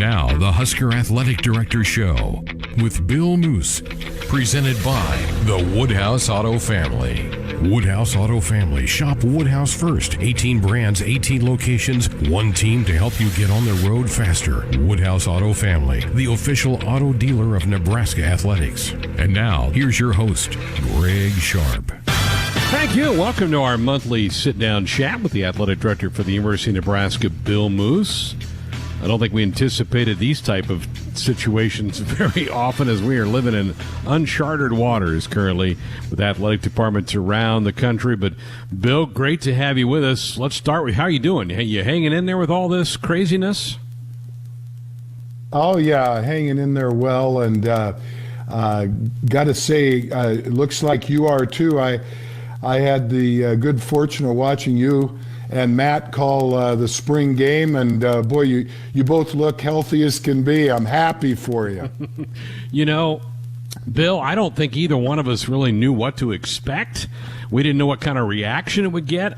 Now, the Husker Athletic Director Show with Bill Moos, presented by the Woodhouse Auto Family. Woodhouse Auto Family. Shop Woodhouse first. 18 brands, 18 locations, one team to help you get on the road faster. Woodhouse Auto Family, the official auto dealer of Nebraska Athletics. And now, here's your host, Greg Sharpe. Thank you. Welcome to our monthly sit-down chat with the athletic director for the University of Nebraska, Bill Moos. I don't think we anticipated these type of situations very often, as we are living in uncharted waters currently with athletic departments around the country. But, Bill, great to have you with us. Let's start with how you doing? You hanging in there with all this craziness? Oh, yeah, hanging in there well. And got to say, it looks like you are too. I had the good fortune of watching you and Matt call the spring game, and boy, you both look healthy as can be. I'm happy for you. You know, Bill, I don't think either one of us really knew what to expect. We didn't know what kind of reaction it would get.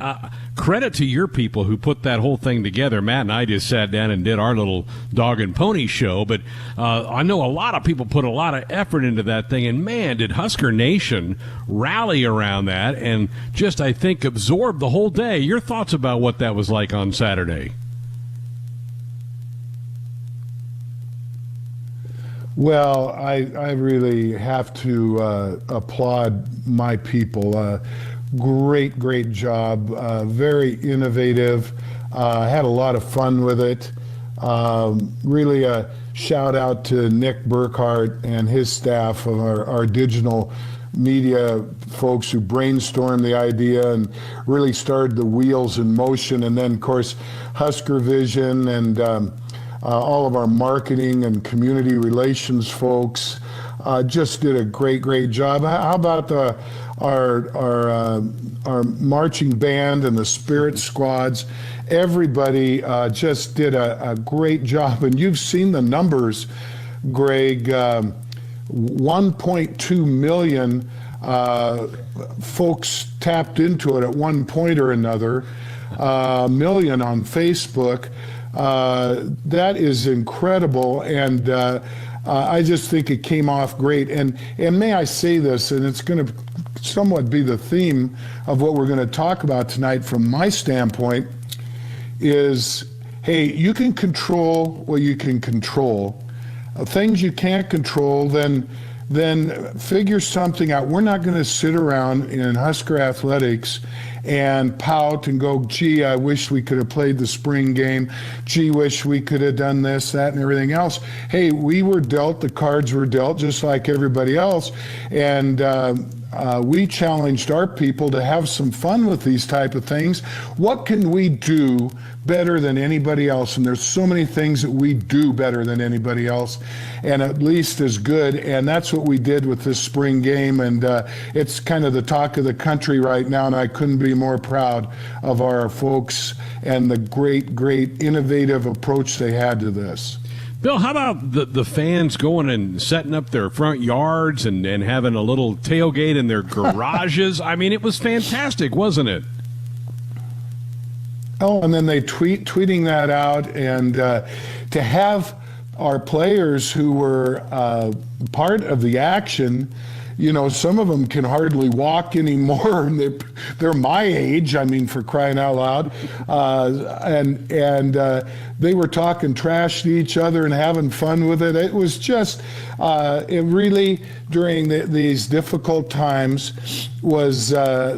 Credit to your people who put that whole thing together. Matt and I just sat down and did our little dog and pony show, but I know a lot of people put a lot of effort into that thing, and man, did Husker Nation rally around that and just, I think, absorb the whole day. Your thoughts about what that was like on Saturday? Well, I really have to applaud my people. Great job. Very innovative. Had a lot of fun with it. Really a shout out to Nick Burkhart and his staff of our digital media folks who brainstormed the idea and really started the wheels in motion. And then, of course, Husker Vision and all of our marketing and community relations folks just did a great job. How about our marching band and the spirit squads? Everybody just did a great job, and you've seen the numbers, Greg. 1.2 million folks tapped into it at one point or another. Million on Facebook. That is incredible, and I just think it came off great. And may I say this, and it's going to somewhat be the theme of what we're going to talk about tonight from my standpoint, is, hey, you can control what you can control. Things you can't control, then figure something out. We're not going to sit around in Husker athletics and pout and go, gee, I wish we could have played the spring game. Gee, wish we could have done this, that, and everything else. Hey, we were dealt, the cards were dealt just like everybody else. And we challenged our people to have some fun with these type of things. What can we do better than anybody else? And there's so many things that we do better than anybody else, and at least as good. And that's what we did with this spring game. And it's kind of the talk of the country right now, and I couldn't be more proud of our folks and the great innovative approach they had to this. Bill, how about the fans going and setting up their front yards and having a little tailgate in their garages? I mean, it was fantastic, wasn't it? Oh, and then they tweeting that out, and to have our players who were part of the action, you know, some of them can hardly walk anymore, and they're my age. I mean, for crying out loud, and they were talking trash to each other and having fun with it. It was just, it really, during these difficult times, was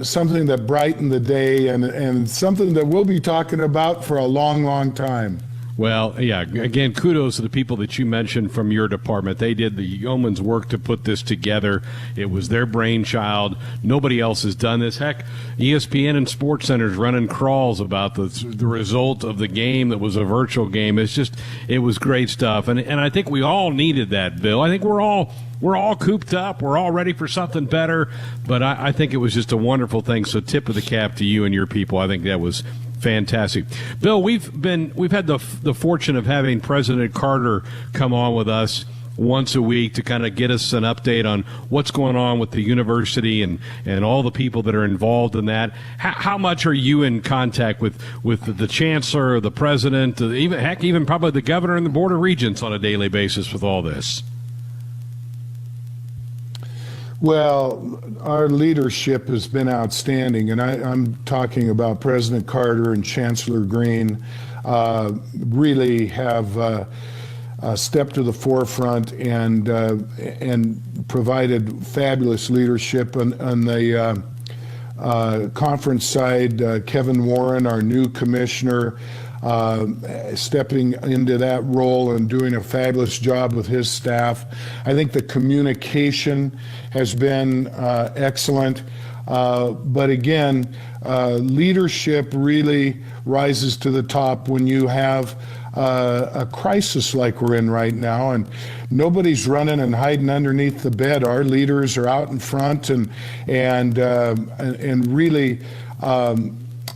something that brightened the day, and something that we'll be talking about for a long time. Well, yeah, again, kudos to the people that you mentioned from your department. They did the yeoman's work to put this together. It was their brainchild. Nobody else has done this. Heck, ESPN and SportsCenter's running crawls about the result of the game that was a virtual game. It was great stuff. And I think we all needed that, Bill. I think we're all cooped up. We're all ready for something better. But I think it was just a wonderful thing. So tip of the cap to you and your people. I think that was fantastic. Bill, we've had the fortune of having President Carter come on with us once a week to kind of get us an update on what's going on with the university and all the people that are involved in that. How much are you in contact with the chancellor, the president, even probably the governor and the board of regents on a daily basis with all this? Well, our leadership has been outstanding, and I'm talking about President Carter and Chancellor Green. Really have stepped to the forefront and provided fabulous leadership on the conference side. Kevin Warren, our new commissioner, stepping into that role and doing a fabulous job with his staff. I think the communication has been excellent. But again, leadership really rises to the top when you have a crisis like we're in right now, and nobody's running and hiding underneath the bed. Our leaders are out in front and really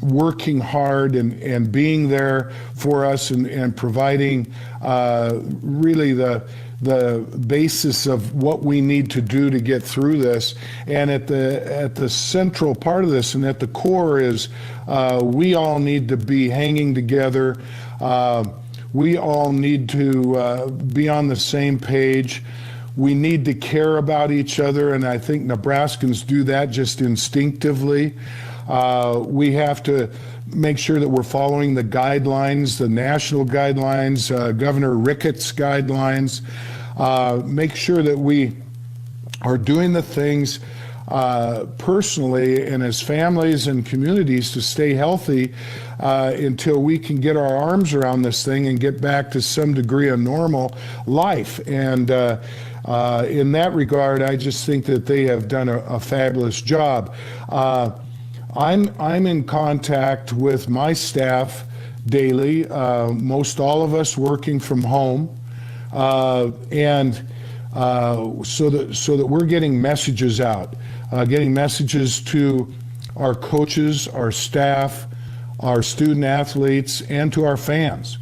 working hard and being there for us and providing really the basis of what we need to do to get through this. And at the central part of this and at the core is we all need to be hanging together. We all need to be on the same page. We need to care about each other, and I think Nebraskans do that just instinctively. We have to make sure that we're following the guidelines, the national guidelines, Governor Ricketts' guidelines. Make sure that we are doing the things personally and as families and communities to stay healthy until we can get our arms around this thing and get back to some degree of normal life. And in that regard, I just think that they have done a fabulous job. I'm in contact with my staff daily, most all of us working from home, and so that we're getting messages out, getting messages to our coaches, our staff, our student athletes, and to our fans.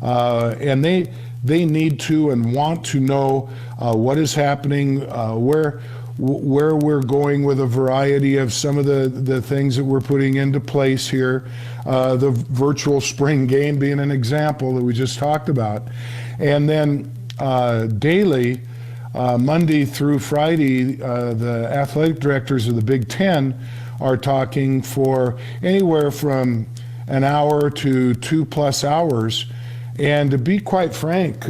And they need to and want to know what is happening, where we're going with a variety of some of the things that we're putting into place here, the virtual spring game being an example that we just talked about. And then daily, Monday through Friday, the athletic directors of the Big Ten are talking for anywhere from an hour to 2+ hours. And to be quite frank,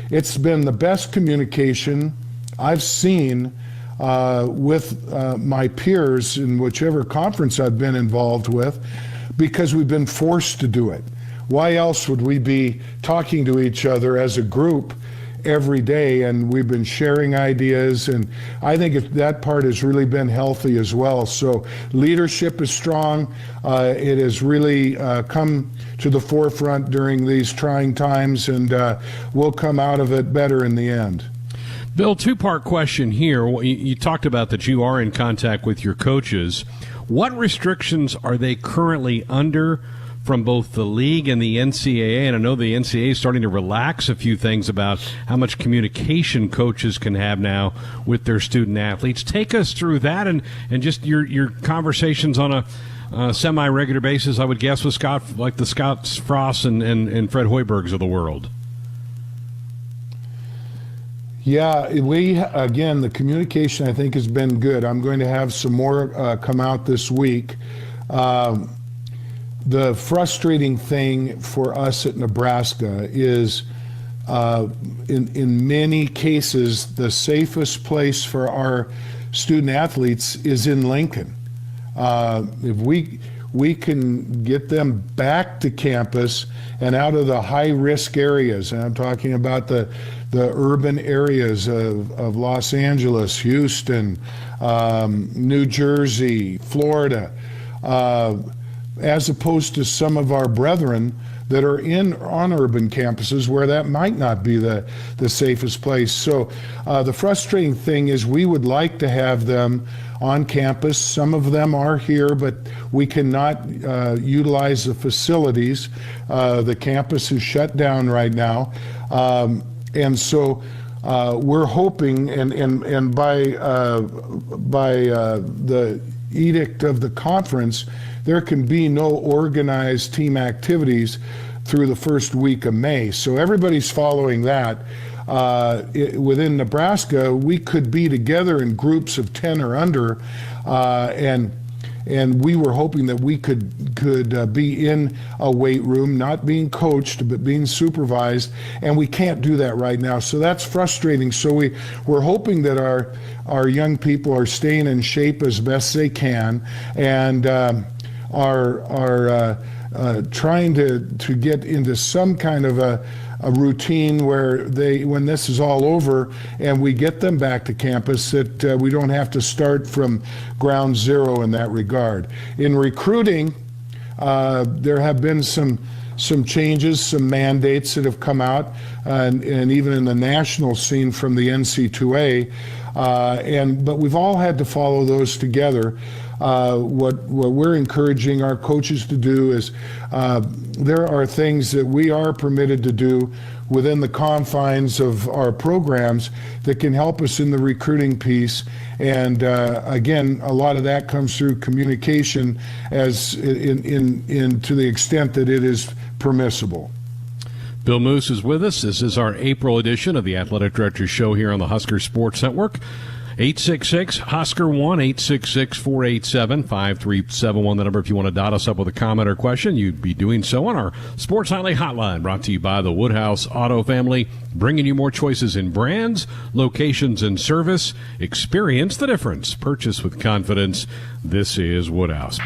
it's been the best communication I've seen with my peers in whichever conference I've been involved with, because we've been forced to do it. Why else would we be talking to each other as a group every day? And we've been sharing ideas, and I think that part has really been healthy as well. So leadership is strong. It has really come to the forefront during these trying times, and we'll come out of it better in the end. Bill, two-part question here. You talked about that you are in contact with your coaches. What restrictions are they currently under from both the league and the NCAA? And I know the NCAA is starting to relax a few things about how much communication coaches can have now with their student athletes. Take us through that and just your conversations on a semi-regular basis, I would guess, with like the Scott Frost and Fred Hoibergs of the world. Yeah, again, the communication I think has been good. I'm going to have some more come out this week. The frustrating thing for us at Nebraska is in many cases, the safest place for our student athletes is in Lincoln. If we can get them back to campus and out of the high-risk areas, and I'm talking about the urban areas of Los Angeles, Houston, New Jersey, Florida, as opposed to some of our brethren that are on urban campuses where that might not be the safest place. So the frustrating thing is we would like to have them on campus. Some of them are here, but we cannot utilize the facilities. The campus is shut down right now. And so we're hoping, and by the edict of the conference, there can be no organized team activities through the first week of May. So everybody's following that. Within Nebraska, we could be together in groups of 10 or under, and we were hoping that we could be in a weight room, not being coached, but being supervised, and we can't do that right now. So that's frustrating. So we're hoping that our young people are staying in shape as best they can, and are trying to get into some kind of a routine where when this is all over and we get them back to campus, that we don't have to start from ground zero in that regard. In recruiting, there have been some changes, some mandates that have come out, and even in the national scene from the NC2A, but we've all had to follow those together. What we're encouraging our coaches to do is there are things that we are permitted to do within the confines of our programs that can help us in the recruiting piece. And again, a lot of that comes through communication as in to the extent that it is permissible. Bill Moos is with us. This is our April edition of the Athletic Directors Show here on the Husker Sports Network. 866-HUSKER-1, 866-487-5371, the number if you want to dot us up with a comment or question. You'd be doing so on our Sports Nightly Hotline, brought to you by the Woodhouse Auto Family, bringing you more choices in brands, locations, and service. Experience the difference. Purchase with confidence. This is Woodhouse.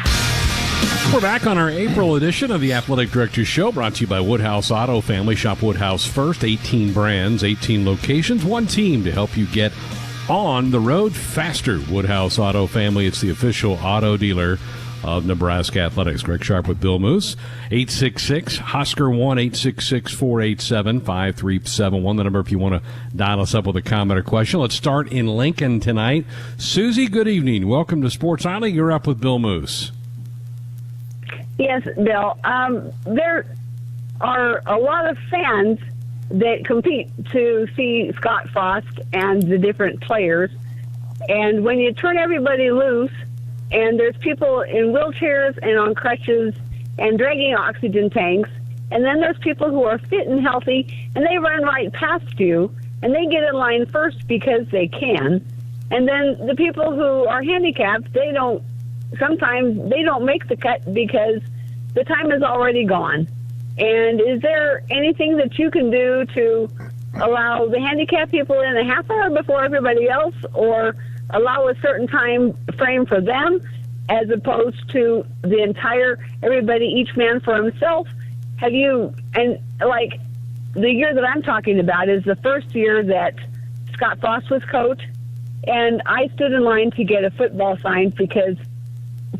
We're back on our April edition of the Athletic Directors Show, brought to you by Woodhouse Auto Family. Shop Woodhouse first. 18 brands, 18 locations, one team to help you get on the road faster. Woodhouse Auto Family, it's the official auto dealer of Nebraska Athletics. Greg Sharpe with Bill Moos. 866-HUSKER-1, 866-487-5371, the number if you want to dial us up with a comment or question. Let's start in Lincoln tonight. Susie, good evening. Welcome to Sports Nightly. You're up with Bill Moos. Yes, Bill. There are a lot of fans that compete to see Scott Frost and the different players. And when you turn everybody loose, and there's people in wheelchairs and on crutches and dragging oxygen tanks, and then there's people who are fit and healthy, and they run right past you, and they get in line first because they can. And then the people who are handicapped, sometimes they don't make the cut because the time is already gone. And is there anything that you can do to allow the handicapped people in a half hour before everybody else, or allow a certain time frame for them as opposed to the entire, everybody, each man for himself? And like the year that I'm talking about is the first year that Scott Frost was coach, and I stood in line to get a football signed because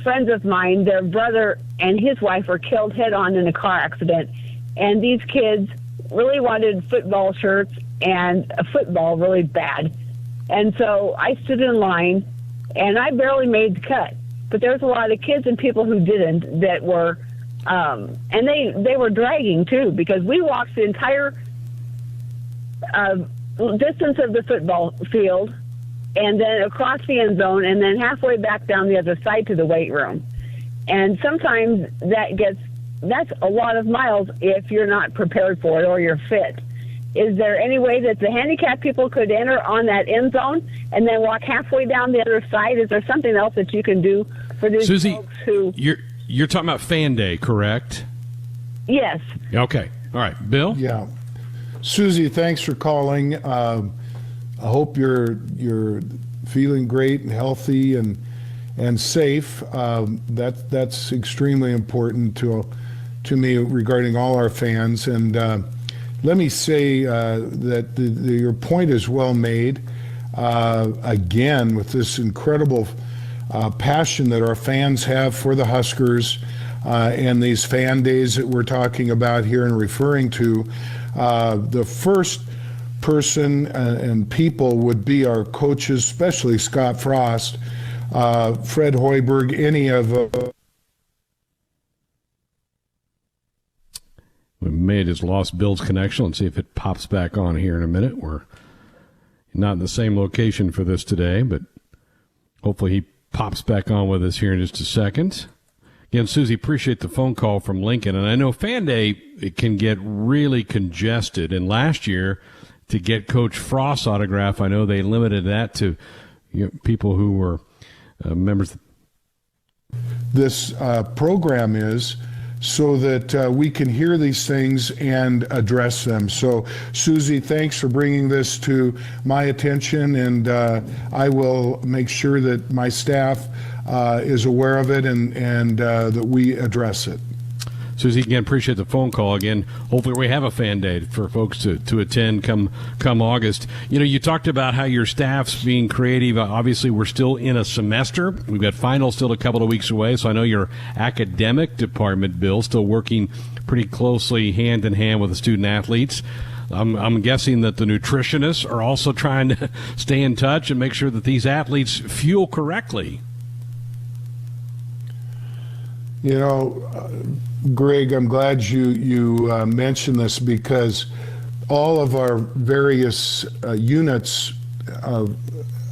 friends of mine, their brother and his wife were killed head-on in a car accident, and these kids really wanted football shirts and a football really bad. And so I stood in line, and I barely made the cut. But there's a lot of kids and people who didn't that were, and they were dragging too, because we walked the entire distance of the football field, and then across the end zone, and then halfway back down the other side to the weight room. And sometimes that's a lot of miles if you're not prepared for it or you're fit. Is there any way that the handicapped people could enter on that end zone and then walk halfway down the other side? Is there something else that you can do for these Susie, folks who... You're talking about Fan Day, correct? Yes. Okay. All right. Bill? Yeah. Susie, thanks for calling. I hope you're feeling great and healthy and safe. That's extremely important to me regarding all our fans. And let me say that your point is well made. Again, with this incredible passion that our fans have for the Huskers and these fan days that we're talking about here and referring to, the first person and people would be our coaches, especially Scott Frost, Fred Hoiberg, any of we may have just lost Bill's connection. Let's see if it pops back on here in a minute. We're not in the same location for this today, but hopefully he pops back on with us here in just a second. Again, Susie, appreciate the phone call from Lincoln. And I know Fan Day, it can get really congested. And last year, to get Coach Frost's autograph, I know they limited that to people who were members. This program is so that we can hear these things and address them. So, Susie, thanks for bringing this to my attention, and I will make sure that my staff is aware of it and that we address it. Susie, again, appreciate the phone call. Again, hopefully we have a Fan Day for folks to attend come August. You talked about how your staff's being creative. Obviously, we're still in a semester. We've got finals still a couple of weeks away, so I know your academic department, Bill, still working pretty closely hand in hand with the student athletes. I'm guessing that the nutritionists are also trying to stay in touch and make sure that these athletes fuel correctly. Greg, I'm glad you mentioned this, because all of our various units of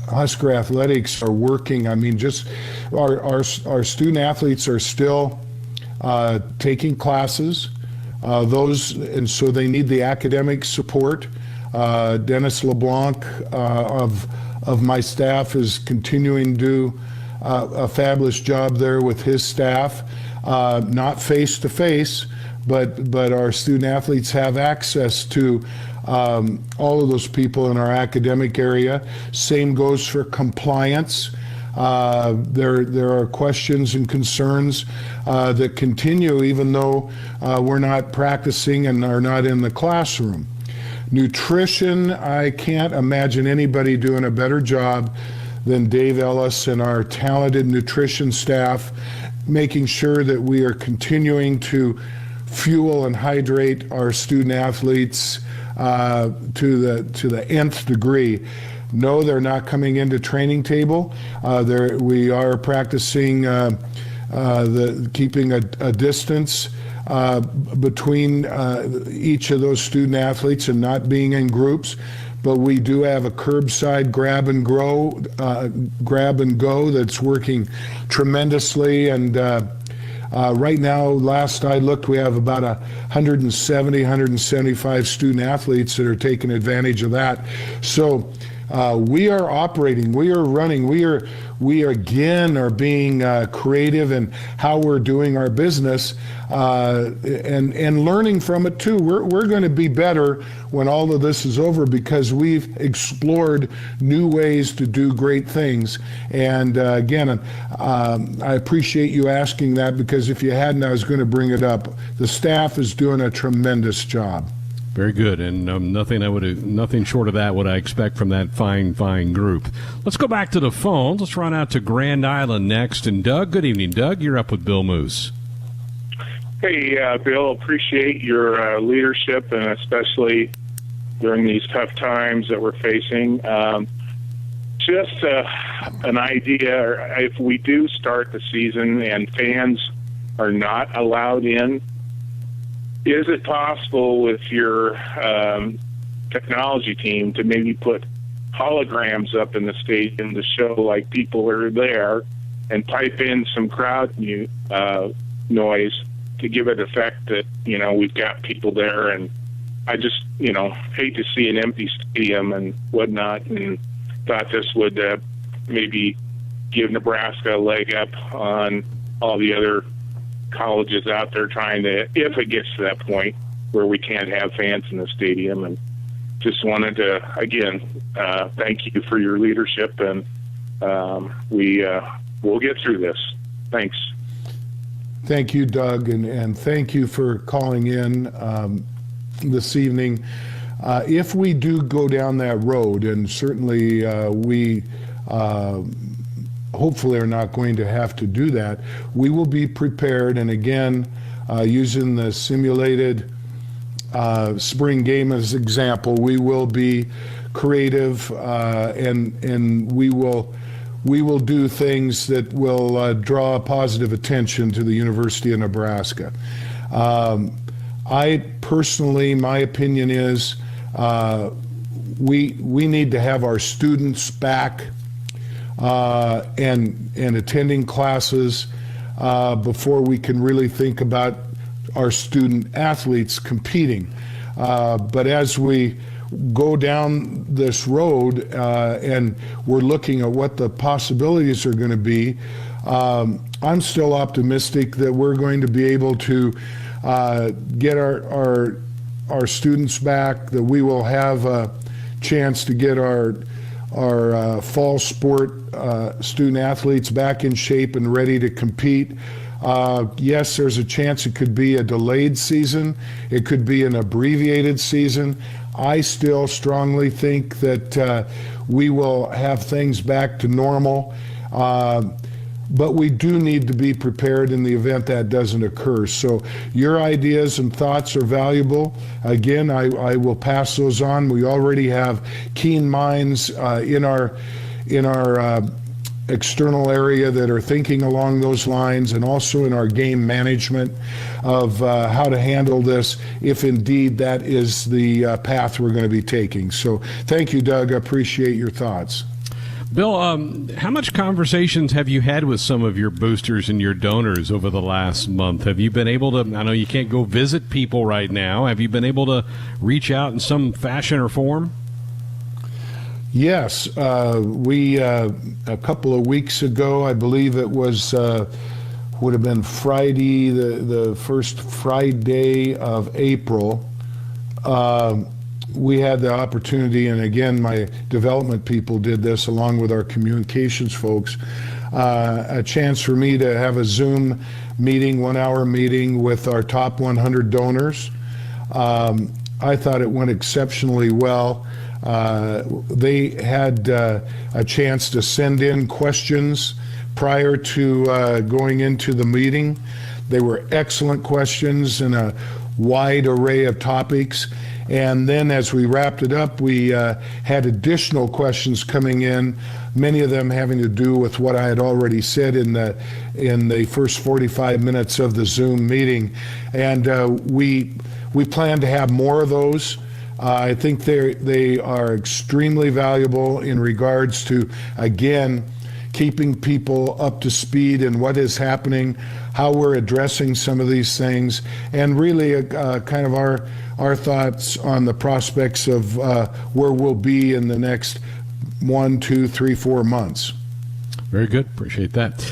Husker Athletics are working. I mean, just our student athletes are still taking classes. And so they need the academic support. Dennis LeBlanc of my staff is continuing to do a fabulous job there with his staff. Not face-to-face, but our student athletes have access to all of those people in our academic area. Same goes for compliance. There are questions and concerns that continue even though we're not practicing and are not in the classroom. Nutrition, I can't imagine anybody doing a better job than Dave Ellis and our talented nutrition staff, making sure that we are continuing to fuel and hydrate our student athletes to the nth degree. No, they're not coming into training table. We are practicing keeping a distance between each of those student athletes and not being in groups. But we do have a curbside grab and go that's working tremendously. And right now, last I looked, we have about 175 student athletes that are taking advantage of that. So we are operating, we are running, we again are being creative in how we're doing our business and learning from it too. We're going to be better when all of this is over, because we've explored new ways to do great things. And again, I appreciate you asking that, because if you hadn't, I was going to bring it up. The staff is doing a tremendous job. Very good, and nothing short of that would I expect from that fine group. Let's go back to the phones. Let's run out to Grand Island next. And Doug, good evening, Doug. You're up with Bill Moos. Hey, Bill, appreciate your leadership, and especially during these tough times that we're facing. Just an idea, if we do start the season and fans are not allowed in, is it possible with your technology team to maybe put holograms up in the stadium to show like people are there, and pipe in some crowd noise to give it effect that, we've got people there? And I just, hate to see an empty stadium and whatnot, and thought this would maybe give Nebraska a leg up on all the other colleges out there trying to, if it gets to that point where we can't have fans in the stadium. And just wanted to, again, thank you for your leadership, and we'll get through this. Thanks. Thank you, Doug, and thank you for calling in this evening. If we do go down that road, and certainly we hopefully are not going to have to do that, we will be prepared. And again, using the simulated spring game as example, we will be creative, and we will do things that will draw positive attention to the University of Nebraska. I personally, my opinion is we need to have our students back and attending classes before we can really think about our student athletes competing. But as we go down this road and we're looking at what the possibilities are going to be, I'm still optimistic that we're going to be able to get our students back, that we will have a chance to get our fall sport student athletes back in shape and ready to compete. Yes, there's a chance it could be a delayed season. It could be an abbreviated season. I still strongly think that we will have things back to normal. But we do need to be prepared in the event that doesn't occur. So your ideas and thoughts are valuable. Again, I will pass those on. We already have keen minds in our external area that are thinking along those lines, and also in our game management of how to handle this if indeed that is the path we're going to be taking. So thank you, Doug. I appreciate your thoughts. Bill, how much conversations have you had with some of your boosters and your donors over the last month? Have you been able to, I know you can't go visit people right now, have you been able to reach out in some fashion or form? Yes. We, a couple of weeks ago, I believe it was, would have been Friday, the first Friday of April, we had the opportunity, and again, my development people did this along with our communications folks, a chance for me to have a Zoom meeting, 1 hour meeting with our top 100 donors. I thought it went exceptionally well. They had a chance to send in questions prior to going into the meeting. They were excellent questions in a wide array of topics. And then as we wrapped it up, we had additional questions coming in, many of them having to do with what I had already said in the first 45 minutes of the Zoom meeting. And we plan to have more of those. I think they are extremely valuable in regards to, again, keeping people up to speed in what is happening, how we're addressing some of these things, and really kind of our thoughts on the prospects of where we'll be in the next 1, 2, 3, 4 months. Very good. Appreciate that.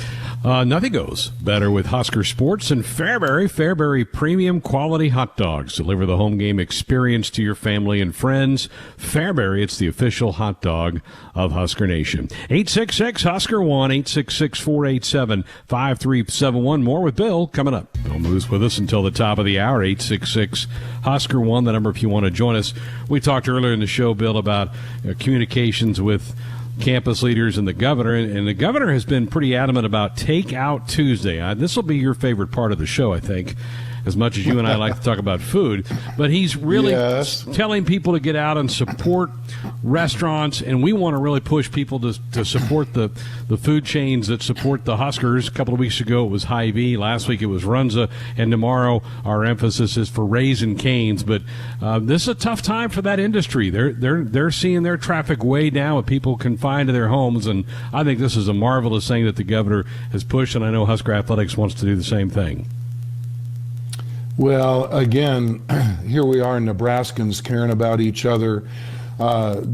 Nothing goes better with Husker Sports and Fairbury. Fairbury premium quality hot dogs. Deliver the home game experience to your family and friends. Fairbury, it's the official hot dog of Husker Nation. 866-HUSKER-1, 866-487-5371. More with Bill coming up. Bill Moos with us until the top of the hour. 866-HUSKER-1, the number if you want to join us. We talked earlier in the show, Bill, about communications with campus leaders and the governor, and the governor has been pretty adamant about Takeout Tuesday. This will be your favorite part of the show, I think, as much as you and I like to talk about food. But he's really telling people to get out and support restaurants, and we want to really push people to support the food chains that support the Huskers. A couple of weeks ago it was Hy-Vee, last week it was Runza, and tomorrow our emphasis is for Raising Cane's. But this is a tough time for that industry. They're seeing their traffic way down, what people confined to their homes, and I think this is a marvelous thing that the governor has pushed, and I know Husker Athletics wants to do the same thing. Well, again, here we are, Nebraskans caring about each other.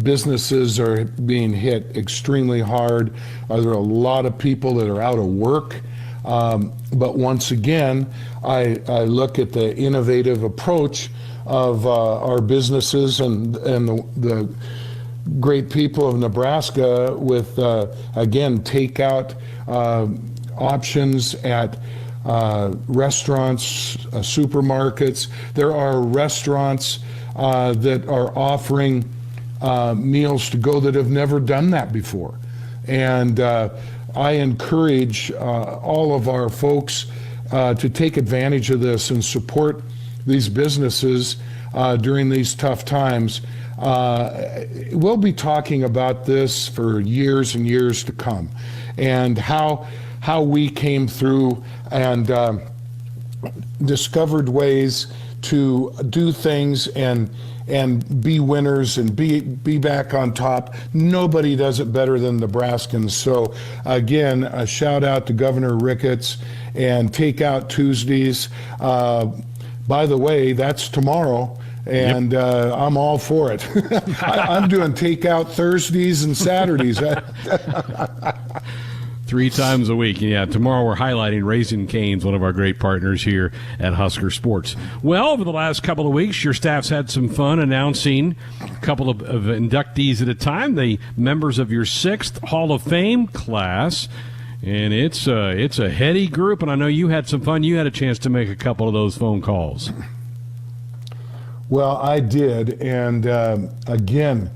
Businesses are being hit extremely hard. There are a lot of people that are out of work. But once again, I look at the innovative approach of our businesses and the great people of Nebraska with, again, takeout options at restaurants, supermarkets. There are restaurants that are offering meals to go that have never done that before. And I encourage all of our folks to take advantage of this and support these businesses during these tough times. We'll be talking about this for years and years to come, and how we came through and discovered ways to do things and and be winners and be back on top. Nobody does it better than Nebraskans. So again, a shout out to Governor Ricketts and Takeout Tuesdays. By the way, that's tomorrow. And I'm all for it. I'm doing takeout Thursdays and Saturdays. 3 times a week. Yeah, tomorrow we're highlighting Raising Cane's, one of our great partners here at Husker Sports. Well, over the last couple of weeks, your staff's had some fun announcing a couple of inductees at a time, the members of your 6th Hall of Fame class. And it's a heady group, and I know you had some fun. You had a chance to make a couple of those phone calls. Well, I did, and again,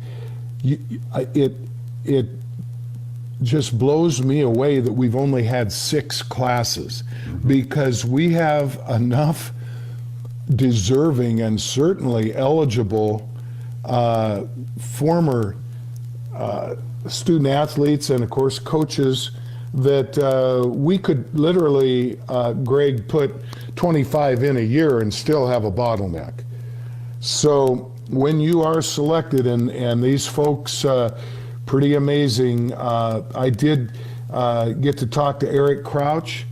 it just blows me away that we've only had 6 classes, because we have enough deserving and certainly eligible former student athletes and, of course, coaches that we could literally, Greg, put 25 in a year and still have a bottleneck. So when you are selected, and these folks, pretty amazing. I did get to talk to Eric Crouch,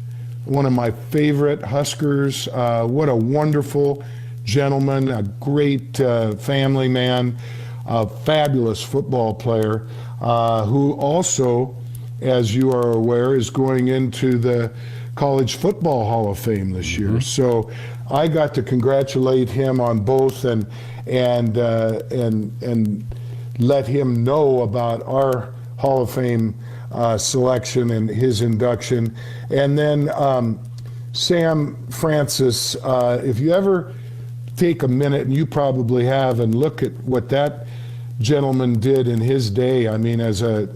one of my favorite Huskers. What a wonderful gentleman, a great family man, a fabulous football player, who also, as you are aware, is going into the College Football Hall of Fame this year. So I got to congratulate him on both and let him know about our Hall of Fame selection and his induction. And then Sam Francis, if you ever take a minute, and you probably have, and look at what that gentleman did in his day. I mean, as a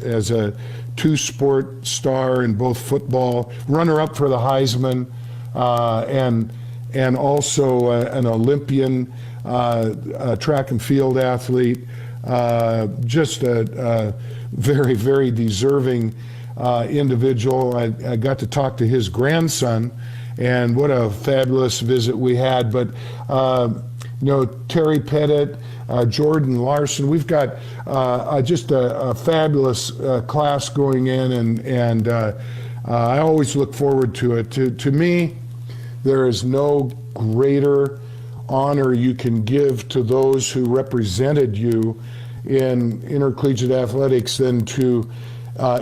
2-sport star in both football, runner-up for the Heisman, and also an Olympian track and field athlete. Just a very, very deserving individual. I got to talk to his grandson, and what a fabulous visit we had. But Terry Pettit, Jordan Larson, we've got just a fabulous class going in, and I always look forward to it. To me, there is no greater honor you can give to those who represented you in intercollegiate athletics than to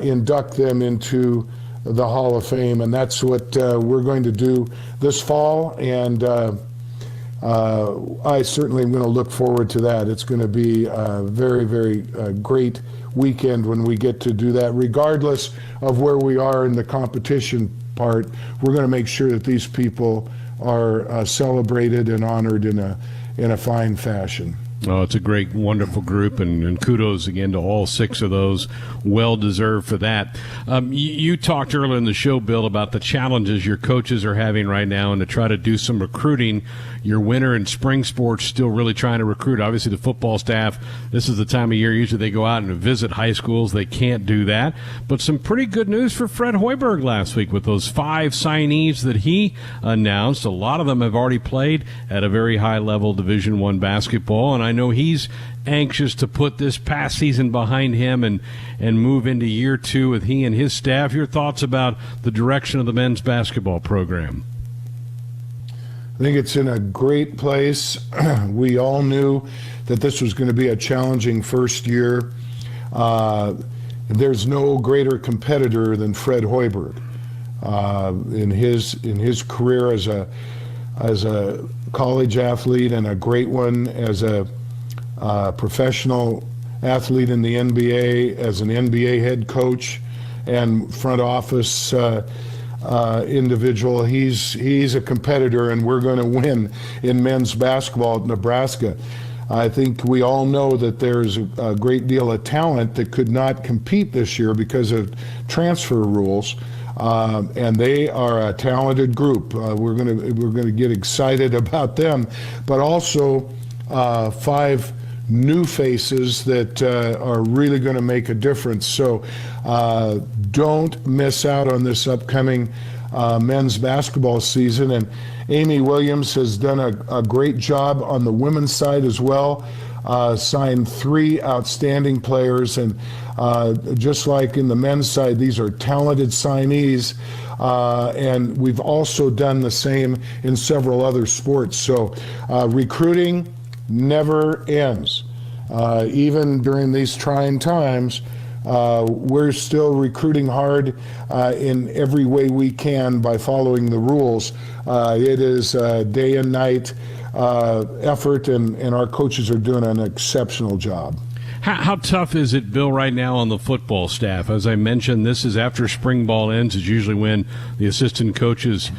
induct them into the Hall of Fame. And that's what we're going to do this fall, and I certainly am going to look forward to that. It's going to be a very, very great weekend when we get to do that. Regardless of where we are in the competition part, we're going to make sure that these people are celebrated and honored in a fine fashion. Oh, it's a great, wonderful group, and kudos again to all 6 of those. Well deserved for that. You talked earlier in the show, Bill, about the challenges your coaches are having right now and to try to do some recruiting. Your winter and spring sports still really trying to recruit. Obviously, the football staff, this is the time of year usually they go out and visit high schools. They can't do that. But some pretty good news for Fred Hoiberg last week with those 5 signees that he announced. A lot of them have already played at a very high level Division I basketball, and I know he's anxious to put this past season behind him and move into year 2 with he and his staff. Your thoughts about the direction of the men's basketball program? I think it's in a great place. We all knew that this was going to be a challenging first year. There's no greater competitor than Fred Hoiberg in his career as a college athlete, and a great one as a professional athlete in the NBA, as an NBA head coach and front office individual. He's a competitor, and we're going to win in men's basketball at Nebraska. I think we all know that there's a great deal of talent that could not compete this year because of transfer rules, and they are a talented group. We're going to get excited about them, but also 5 new faces that are really going to make a difference. So don't miss out on this upcoming men's basketball season. And Amy Williams has done a great job on the women's side as well. signed 3 outstanding players, and just like in the men's side, these are talented signees, and we've also done the same in several other sports. So recruiting never ends. Even during these trying times, we're still recruiting hard in every way we can by following the rules. It is day and night effort, and our coaches are doing an exceptional job. How tough is it, Bill, right now on the football staff? As I mentioned, this is after spring ball ends. It's usually when the assistant coaches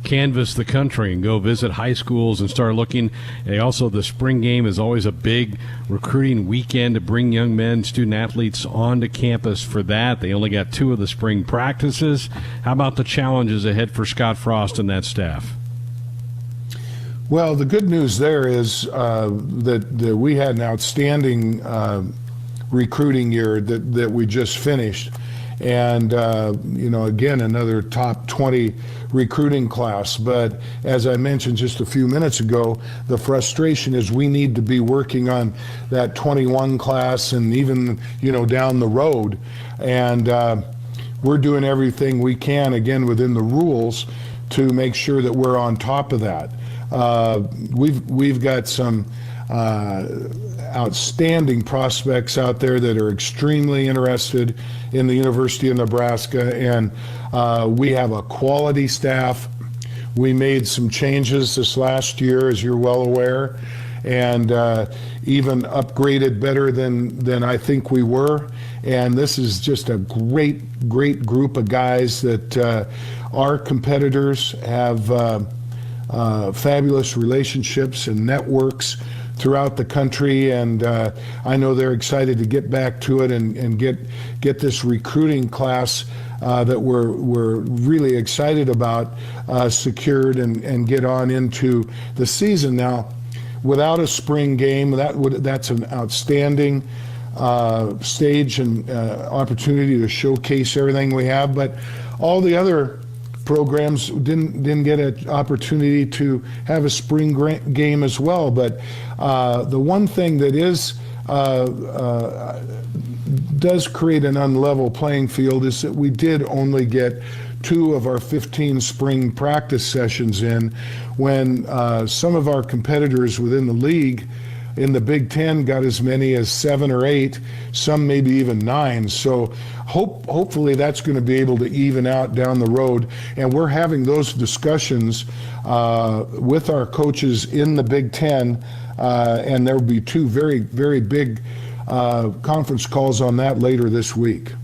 canvass the country and go visit high schools and start looking. And also, the spring game is always a big recruiting weekend to bring young men, student athletes onto campus for that. They only got 2 of the spring practices. How about the challenges ahead for Scott Frost and that staff? Well, the good news there is that we had an outstanding recruiting year that we just finished. And, again, another top 20 recruiting class. But as I mentioned just a few minutes ago, the frustration is we need to be working on that 21 class and even, down the road. And we're doing everything we can, again, within the rules to make sure that we're on top of that. We've got some outstanding prospects out there that are extremely interested in the University of Nebraska, and we have a quality staff. We made some changes this last year, as you're well aware, and even upgraded better than I think we were. And this is just a great group of guys that our competitors have fabulous relationships and networks throughout the country, and I know they're excited to get back to it and get this recruiting class that we're really excited about secured and get on into the season. Now, without a spring game, that's an outstanding stage and opportunity to showcase everything we have, but all the other programs didn't get an opportunity to have a spring game as well. But the one thing that does create an unlevel playing field is that we did only get 2 of our 15 spring practice sessions in, when some of our competitors within the league in the Big Ten got as many as 7 or 8, some maybe even 9. So hopefully that's going to be able to even out down the road. And we're having those discussions with our coaches in the Big Ten, and there will be 2 very, very big conference calls on that later this week.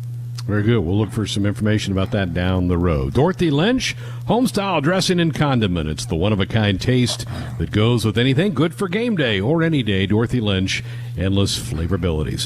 Very good. We'll look for some information about that down the road. Dorothy Lynch, Homestyle Dressing and Condiment. It's the one-of-a-kind taste that goes with anything, good for game day or any day. Dorothy Lynch, endless flavorabilities.